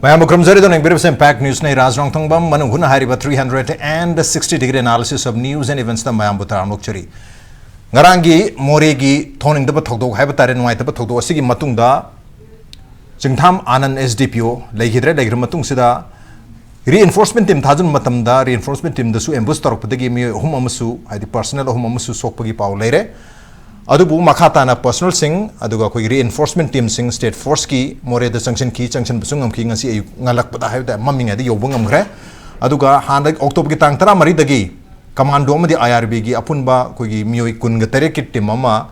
Mayam Kramzari don't bit impact news nay Raj Nongthombam Manunguna Hariba 360-degree analysis of news and events the Mayam Butar Nokchari. Ngarangi Moregi toning the Batogdo Habitat and White Batogdo Sigi Matunda Jingtam Anan SDPO Lakidre Matung Sida reinforcement team Tajan Matamda reinforcement team the Su and Bustor the game Humamasu had the personal Humamasu Sopagi Pau Lere. Adubu makata na personal sing aduga koi reinforcement team sing state force ki Moreh the sanction busungam ki ngasi ayu ngalak pada hayu da maming adi yobungam gre aduga handak October ki tang tara mari dagi commando ma di IRB gi apun ba koi gi miyoi kun ga tere ki team mama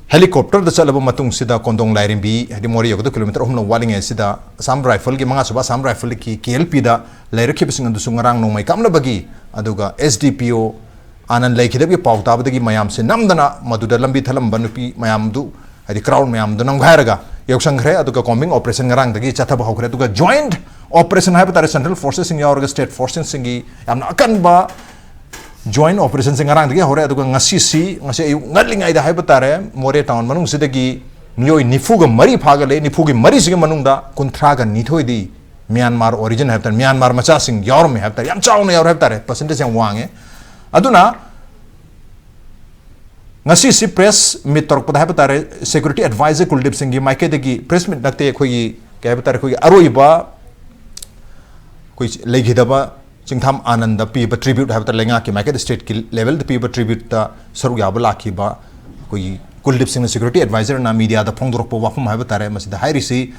helicopter da chalaba matung sida kondong lairim bi hadi Moreh yogo kilometer humno waling e sida sam rifle gi manga suba sam rifle ki KLP da lair ki bising andu sungarang no mai kamna bagi aduga SDPO Anan Lakidab Pau Tabaki Mayam se Namdana Maduda Lambi Thalam Banupi Mayamdu at the crowd Mayam Dunam Haraga Yoksangre Aduka combing operation Rang the Chataba Hokretuka joint operation Habitat Central Forces in Yorga State Forces Singi Amnakanba joint operations in Rang the Hore Aduka Nasisi Nutling Ida Habitat Moreh Town Manung Sidagi Nyo Nifuga Mari Pagale Nifugi Marisi Manunda Kuntraga Nitoidi Myanmar origin have Myanmar Machasing Yorme have Yam Chow have percentage and Wang Aduna ngasi si press meet torok pada habatare security advisor Kuldip Singh gi maike degi press meet nakte khoi ke habatare khoi aroiba koi legidaba Jingtam Ananda pi ba tribute habatare lenga ki maike state ki level the pi ba tribute ta saru ya ba ki ba koi Kuldip Singh security advisor na media da phongdorok po wafum habatare masida hairi si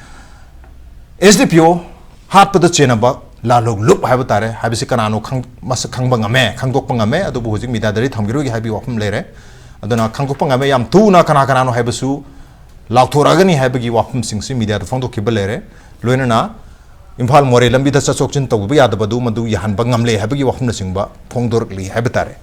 SDPO hat pada chenaba La log look habatare habisi kanano mas kangbangame kangdokpangame adubu hujik midadari thamgirugi habi wafum lere aduna kangdokpangame yam tuna kanano habisu lauthoragani habigi wafum singsi media phongdo kibalere loinana imphal Moreh lambi da chachokchin tawbu yadabadu madu yahan bangamle habigi wafum na singba phongdorkli habatare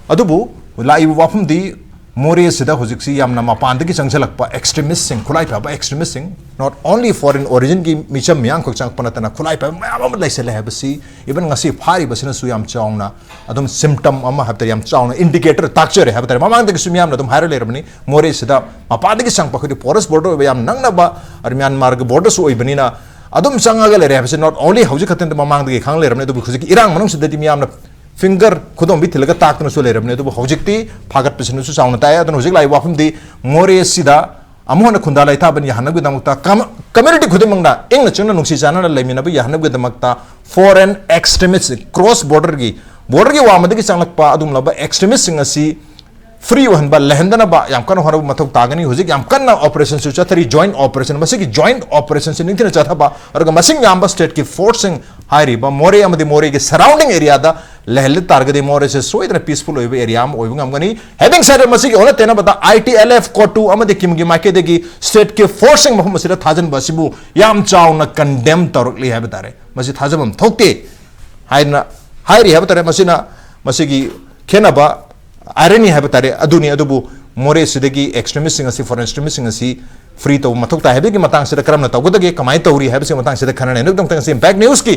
adubu lai wafum di Moreh sida hujiksi yamna mapandagi changchalakpa extremists sing khulai pa extremists sing not only foreign origin gi micham myang khok chang panatana khulai pa mayam laisele habasi even ngasi phari basina su yam chawna adum symptom ama habta yam chawna indicator takchere habta mamang dagi su myam adum haire lerabni Moreh sida mapandagi sang pa khudi forest border yam nangna ba ar Myanmar ge border su oibani na adum changaga lere habasi not only hauji khaten mamang dagi khang lerabni adum khujiki irang manung sida di myam na finger kudom bi thilaga takna so lerabne du hojikti phagat pisnu su sauna ta ya dan hojik lai wafum di Moreh sida amona khunda lai ta ban yahna gu damakta community khudum mangna engna chungna nungsi chana la lemina bi yahna gu damakta foreign extremists cross border gi wa madagi changlak pa adum laba extremists ngasi free one ba lehendana ba yam kan horabu mathok tagani hojik yam kan operation su chathari joint operation masigi joint operation sin nintina chathaba arga masing yamba state ki forcing hairi ba Moreh amadi Moreh ki surrounding area da lehle targade Moreh se so idna peaceful oibe area am oibungam gani having said masigi ona tena bata ITLF kotu amadi kimgi make degi state ki forcing mahum masira thajan basibu yam chawna condemn torokli habatare masi thajabam thokte haina hairi habatare masina masigi kenaba irony habatare aduni adubu Moreh sidagi extremists ngasi foreign extremists ngasi free to mathok ta habigi matang sida karamna tawgodage kamai tawri habisi matang sida khanane nukdam tang sim back news ki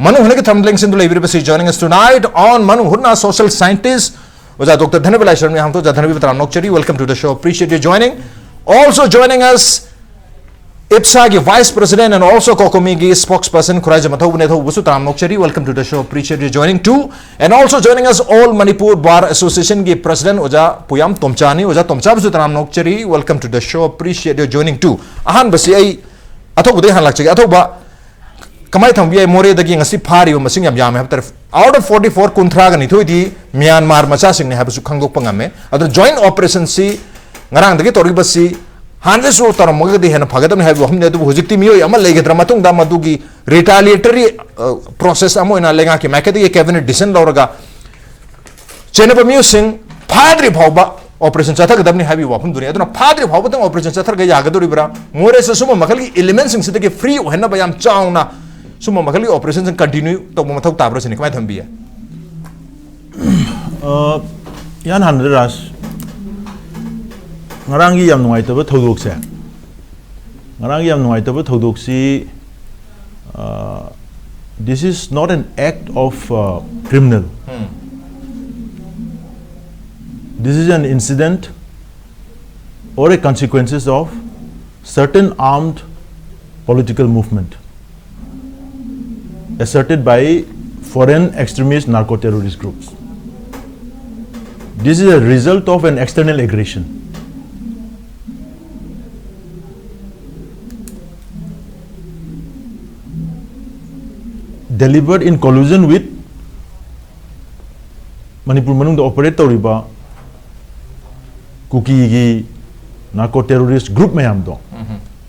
Manu Hunaki Thumbling Sindhu Library joining us tonight on Manu Hunna, social scientist. Was Dr. Dhanabir Laishram, Dhanabir Laishram, welcome to the show. Appreciate you joining. Also joining us, IPSA Vice President and also Kokomigi spokesperson Khuraijam Athouba, welcome to the show. Appreciate you joining too. And also joining us, all Manipur Bar Association President Oja Puyam Tomcha, Oja Tomcha, welcome to the show. Appreciate you joining too. Ahan Basi Athouba Dehan Lakchagi Athouba. Kamai thambia Moreh dagi ngasi phari ba masing yam yam habtar out of 44 kunthra gani thoidi Myanmar macha sing ne habusu khangdok pangame adu joint operation si ngarang dagi tori basi hanle so tar magadi hena phagadam habu humne du hojikti miyo amal legedra matung da madugi retaliatory process amo ina lenga ki makadi cabinet decision lawraga chenaba miyo sing phadri phawba operation chatha gadamni habi wapum duri aduna phadri phawba tang operation chatha ga yagaduri bra Moreh se suma makali elements sing sidagi free hena bayam chauna Suma makali operations and continue to mathok tabra sini kamai thambiya yan handre ras ngarangi yam nuai taba thodok se ngarangi yam nuai taba thodok si this is not an act of criminal this is an incident or a consequences of certain armed political movement asserted by foreign extremist narco-terrorist groups. This is a result of an external aggression. Delivered in collusion with Manipur manung operate tawriba Kuki gi narco-terrorist group mayam do.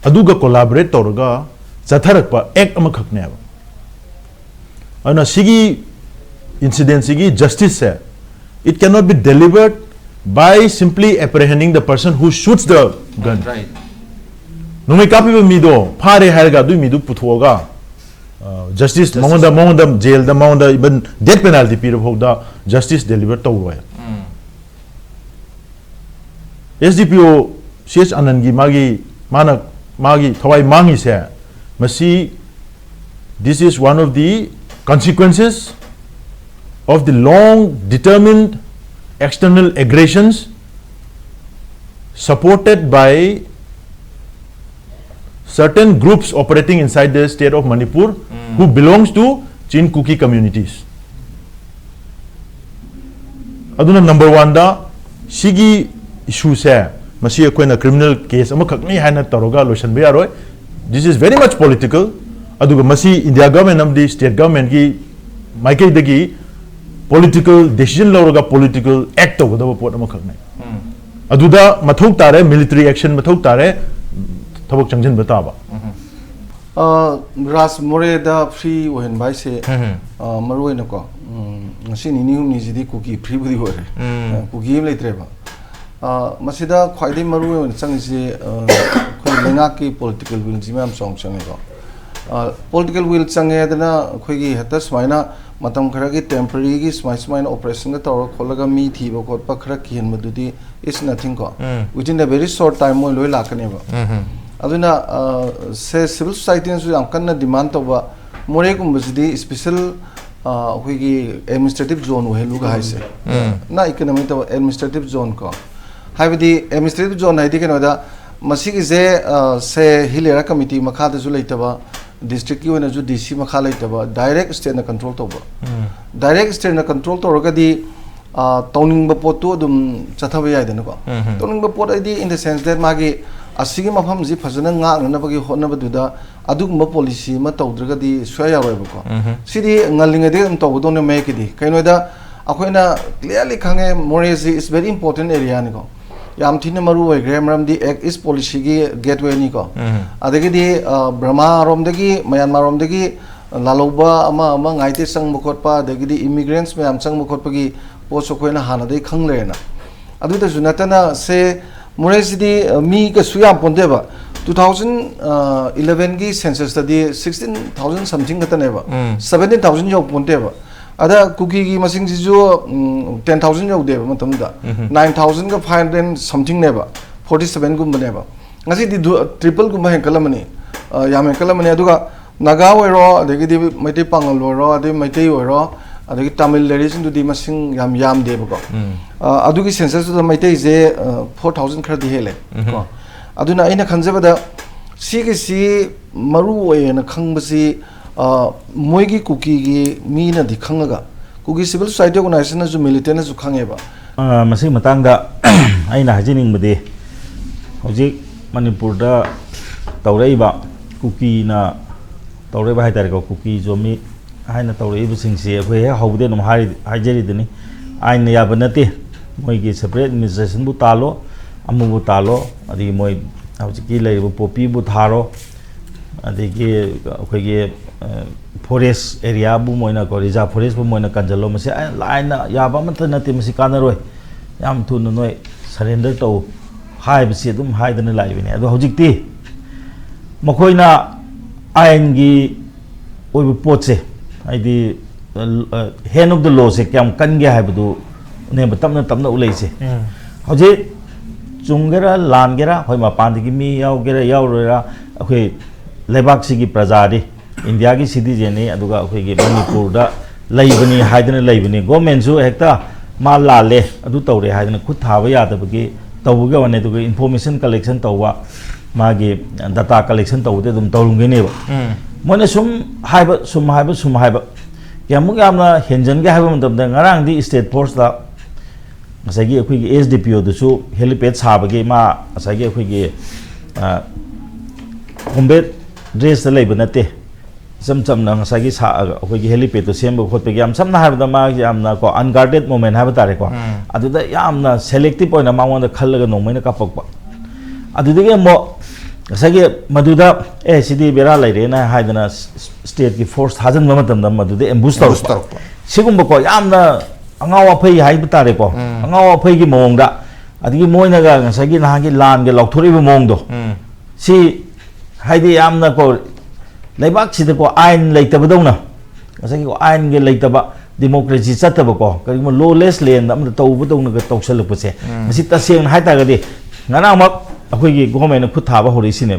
Aduga collaborate tawraga chatharakpa act amakhak ne ba. Ana sigi incident sigi justice se it cannot be delivered by simply apprehending the person who shoots the gun. Right. Nungai kapi ba mido phare harga du midu puthoga justice monda jail da monda even death penalty period hoda justice delivered tawwa. SDPO CS Anangi magi thawai mangi se masi this is one of the consequences of the long determined external aggressions supported by certain groups operating inside the state of Manipur who belongs to Chin Kuki communities. Aduna number 1 da sigi issue se masi akoina criminal case amakhakni haina taroga lotion be aroi. This is very much political. Aduga masi India government of the state government ki maikai dagi political decision lauraga political act tawdaba pot amakhakni. Aduda mathok tare military action mathok tare thabok changjin bataba. Raj Moreh da free ohen bai se maroi na ko ngasi ni nium ni jidi kuki free budi hore kuki im leitre ba masida khwaidai maroi on chang ji khoi lenga ki political will jimam song chang go political will chang e dana khoi gi hata smaina matam khara gi temporary gi smaina operation ga tor kholaga mi thi ba khot pa khara kian madudi is nothing ko within a very short time mo loi lakane ba aduna se civil society su am kanna demand to ba Moreh kum bajdi special khoi gi administrative zone we lu ga haise na economic to administrative zone ko haibadi administrative zone hai dikeno da masi gi se hilera committee makha da zu leitaba district ki wona ju DC makha leitaba direct state na control to ba direct state na control to roga di towning ba potu dum chathawa yai den ko towning ba pot id in the sense that magi asigi mafam ji phajana nga na bagi honna ba duda adugumba policy ma tawdraga di swaya roi ba ko sidi ngalinga de to do ne make di kaino da akoina clearly khange Moreh is very important area ni ko yam thine maru oi gram di act is policy gi gateway ni ko adagi di Brahma rom dagi Myanmar rom dagi laloba ama ngaite sang mukot pa adagi di immigrants me am sang mukot pa gi poso koina hana dei khangle na adu da junatana se Moreh di mi ka suyam ponde ba 2011 gi census study 16,000 something kata ne ba 17,000 yo ponte ba ada kuki gi masing ji jo 10,000 yo de ba matam da 9,000 ka 500 something ne ba 47 gum ne ba ngasi di triple gum hen kalamani yam hen kalamani aduga naga ro adegi di maitei pangal ro adi maitei ro adegi Tamil ladies into di masing yam de ba ko adugi census da maitei je 4,000 khar di hele ko aduna aina khanjaba da si maru oye na khangbasi moigi kuki gi mina di khangaga kuki civil society organization na ju military na ju khangeba masi matang da aina hajining bade hoji Manipur da tawrei ba kuki na tawrei ba haidar ko kuki jomi haina tawrei bu singse khoi haude no haijeri dini aina ya banate moigi separate administration bu talo amu bu talo adi moi hoji ki lai bu popi bu tharo adi ki khoi ge forest area bu moina ko reserve forest bu moina kanjalo mase laina ya ba man na te masi kanaroi yam thun noi surrender to hai bisi dum hai dana lai bine ado hojik ti makoina ain gi oi bu potse aidi hand of the law se kyam kan ge hai bu ne tamna ulai se hoje chungera langera hoi ma pan gi mi yaw gera yaw ra akhoi lebak sigi prajari India ki citizen ni aduga akhoi gi Manipur da laibani haidana laibani government su hekta ma la le adu tawre haidana khut thawa ya da bagi tawga wane du information collection tawwa ma gi data collection tawde dum tawlunge ne ba मोने सुम HYBE यामुक यामना हेंजन के HYBE मतलब ngarang di state force da ngasagi akhoi gi SDPO du su helipad sabagi ma asagi akhoi gi combat dress da leiba nate sam na ngasagi sa akhoi gi helipad to semba khotpe yam samna haib da ma yamna ko unguarded moment haib tare ko adu da yamna selective point ma won da khallaga nongmaina kapok ba adu de mo ngasagi maduda city bera laire na haidana state ki force hajan ma matam da maduda ambush tor sigumba ko yamna angawa phai haib tare ko angawa phai gi mong da adigi moina ga ngasagi na gi lan ge lokthori ba mong do si haidi yamna ko leibak sida ko ain leitaba dawna ngasagi ko ain ge leitaba democracy chataba ko kari mo lawless land am tawba dawna ga tawsal puse masi taseng hai ta ga di ngana mak akhoi gi government khut thaba hori sine